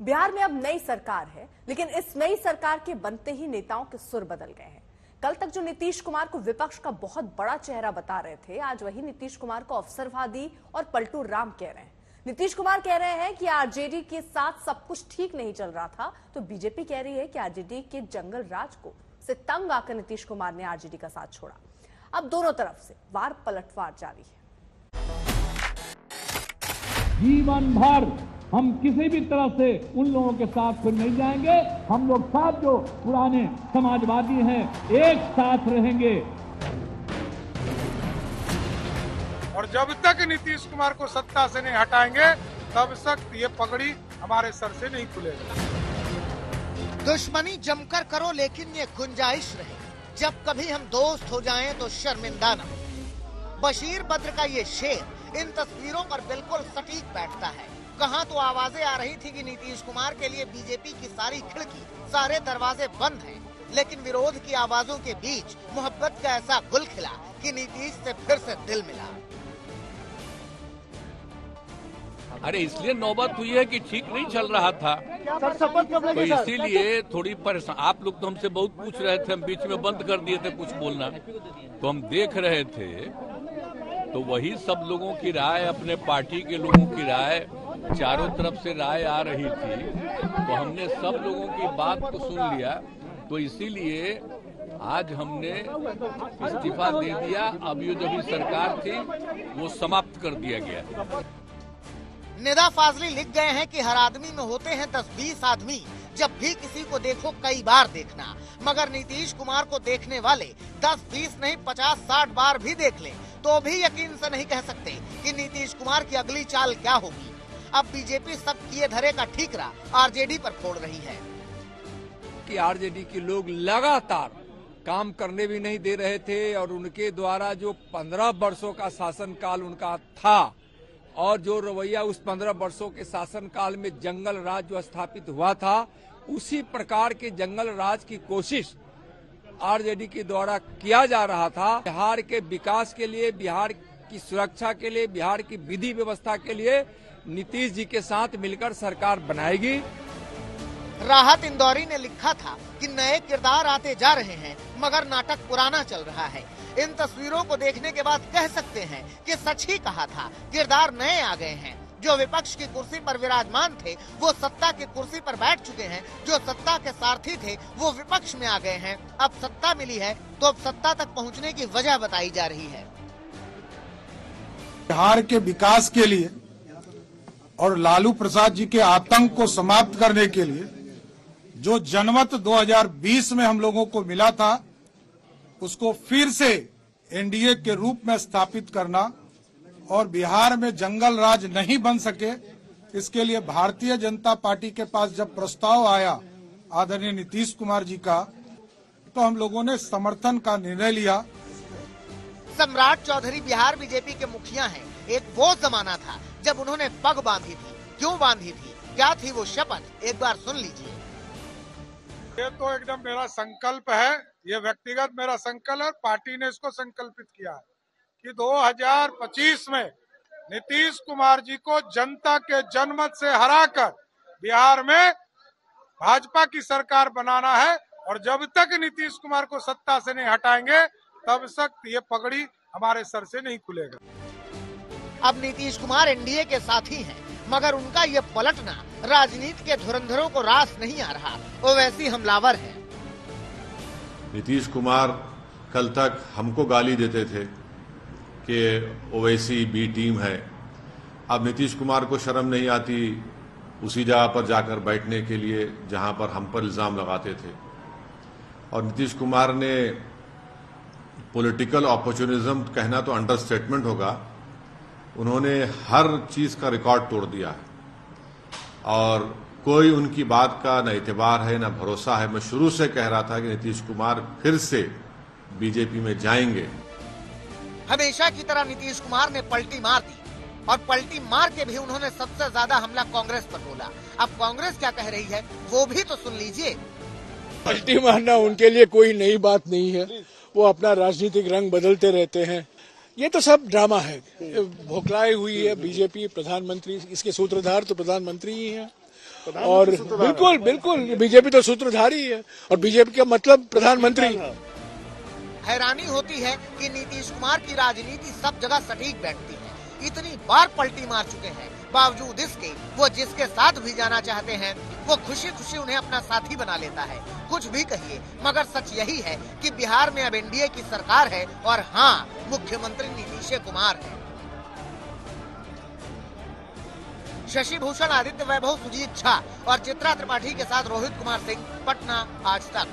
बिहार में अब नई सरकार है, लेकिन इस नई सरकार के बनते ही नेताओं के सुर बदल गए हैं। कल तक जो नीतीश कुमार को विपक्ष का बहुत बड़ा चेहरा बता रहे थे, आज वही नीतीश कुमार को अवसरवादी और पलटू राम कह रहे हैं। नीतीश कुमार कह रहे हैं कि आरजेडी के साथ सब कुछ ठीक नहीं चल रहा था, तो बीजेपी कह रही है कि आरजेडी के जंगल राज को से तंग आकर नीतीश कुमार ने आरजेडी का साथ छोड़ा। अब दोनों तरफ से वार पलटवार जारी है। जीवन भर हम किसी भी तरह से उन लोगों के साथ फिर नहीं जाएंगे। हम लोग साथ जो पुराने समाजवादी हैं, एक साथ रहेंगे। और जब तक नीतीश कुमार को सत्ता से नहीं हटाएंगे, तब तक ये पगड़ी हमारे सर से नहीं खुलेगा। दुश्मनी जमकर करो, लेकिन ये गुंजाइश रहे, जब कभी हम दोस्त हो जाएं तो शर्मिंदा न हो। बशीर बद्र का ये शेर इन तस्वीरों पर बिल्कुल सटीक बैठता है। कहां तो आवाजें आ रही थी कि नीतीश कुमार के लिए बीजेपी की सारी खिड़की, सारे दरवाजे बंद हैं, लेकिन विरोध की आवाजों के बीच मोहब्बत का ऐसा गुल खिला कि नीतीश से फिर से दिल मिला। अरे इसलिए नौबत हुई है कि ठीक नहीं चल रहा था, तो इसीलिए थोड़ी परेशान। आप लोग तो हमसे बहुत पूछ रहे थे, हम बीच में बंद कर दिए थे कुछ बोलना, तो हम देख रहे थे, तो वही सब लोगों की राय, अपने पार्टी के लोगों की राय, चारों तरफ से राय आ रही थी, तो हमने सब लोगों की बात को सुन लिया, तो इसीलिए आज हमने इस्तीफा दे दिया। अब ये जो भी सरकार थी वो समाप्त कर दिया गया। निदा फाजली लिख गए हैं कि हर आदमी में होते हैं 10-20 आदमी, जब भी किसी को देखो कई बार देखना, मगर नीतीश कुमार को देखने वाले 10-20 नहीं 50-60 बार भी देख ले तो भी यकीन से नहीं कह सकते कि नीतीश कुमार की अगली चाल क्या होगी। अब बीजेपी सब किए धरे का ठीकरा आरजेडी पर फोड़ रही है कि आरजेडी के लोग लगातार काम करने भी नहीं दे रहे थे, और उनके द्वारा जो 15 वर्षों का शासनकाल उनका था, और जो रवैया उस 15 वर्षों के शासनकाल में जंगल राज जो स्थापित हुआ था, उसी प्रकार के जंगल राज की कोशिश आरजेडी के द्वारा किया जा रहा था। बिहार के विकास के लिए, बिहार की सुरक्षा के लिए, बिहार की विधि व्यवस्था के लिए नीतीश जी के साथ मिलकर सरकार बनाएगी। राहत इंदौरी ने लिखा था कि नए किरदार आते जा रहे हैं, मगर नाटक पुराना चल रहा है। इन तस्वीरों को देखने के बाद कह सकते हैं कि सच ही कहा था, किरदार नए आ गए हैं। जो विपक्ष की कुर्सी पर विराजमान थे वो सत्ता की कुर्सी पर बैठ चुके हैं, जो सत्ता के सारथी थे वो विपक्ष में आ गए हैं। अब सत्ता मिली है तो अब सत्ता तक पहुंचने की वजह बताई जा रही है। बिहार के विकास के लिए और लालू प्रसाद जी के आतंक को समाप्त करने के लिए जो जनमत 2020 में हम लोगों को मिला था, उसको फिर से एनडीए के रूप में स्थापित करना और बिहार में जंगल राज नहीं बन सके, इसके लिए भारतीय जनता पार्टी के पास जब प्रस्ताव आया आदरणीय नीतीश कुमार जी का, तो हम लोगों ने समर्थन का निर्णय लिया। सम्राट चौधरी बिहार बीजेपी के मुखिया हैं। एक वो जमाना था जब उन्होंने पग बांधी थी। क्यों बांधी थी, क्या थी वो शपथ, एक बार सुन लीजिए। ये तो एकदम मेरा संकल्प है, ये व्यक्तिगत मेरा संकल्प है, पार्टी ने इसको संकल्पित किया है कि 2025 में नीतीश कुमार जी को जनता के जनमत से हराकर बिहार में भाजपा की सरकार बनाना है। और जब तक नीतीश कुमार को सत्ता से नहीं हटाएंगे, तब तक ये पगड़ी हमारे सर से नहीं खुलेगा। अब नीतीश कुमार एनडीए के साथी हैं, मगर उनका ये पलटना राजनीति के धुरंधरों को रास नहीं आ रहा, वो वैसी हमलावर है। नीतीश कुमार कल तक हमको गाली देते थे कि ओवैसी बी टीम है। अब नीतीश कुमार को शर्म नहीं आती उसी जगह पर जाकर बैठने के लिए जहां पर हम पर इल्जाम लगाते थे। और नीतीश कुमार ने पॉलिटिकल अपॉर्चुनिज्म कहना तो अंडरस्टेटमेंट होगा, उन्होंने हर चीज का रिकॉर्ड तोड़ दिया है और कोई उनकी बात का न एतबार है न भरोसा है। मैं शुरू से कह रहा था कि नीतीश कुमार फिर से बीजेपी में जाएंगे। हमेशा की तरह नीतीश कुमार ने पलटी मार दी, और पलटी मार के भी उन्होंने सबसे ज्यादा हमला कांग्रेस पर बोला। अब कांग्रेस क्या कह रही है वो भी तो सुन लीजिए। पलटी मारना उनके लिए कोई नई बात नहीं है, वो अपना राजनीतिक रंग बदलते रहते हैं। ये तो सब ड्रामा है, भोखलाई हुई है बीजेपी। प्रधानमंत्री, इसके सूत्रधार तो प्रधानमंत्री ही हैं, और बिल्कुल बिल्कुल बीजेपी तो सूत्रधारी है और बीजेपी का मतलब प्रधानमंत्री। हैरानी होती है कि नीतीश कुमार की राजनीति सब जगह सटीक बैठती है। इतनी बार पलटी मार चुके हैं, बावजूद इसके वो जिसके साथ भी जाना चाहते हैं वो खुशी खुशी उन्हें अपना साथी बना लेता है। कुछ भी कहिए, मगर सच यही है कि बिहार में अब एनडीए की सरकार है और हाँ, मुख्यमंत्री नीतीश कुमार है। शशि भूषण, आदित्य वैभव, सुजीत झा और चित्रा त्रिपाठी के साथ रोहित कुमार सिंह, पटना, आज तक।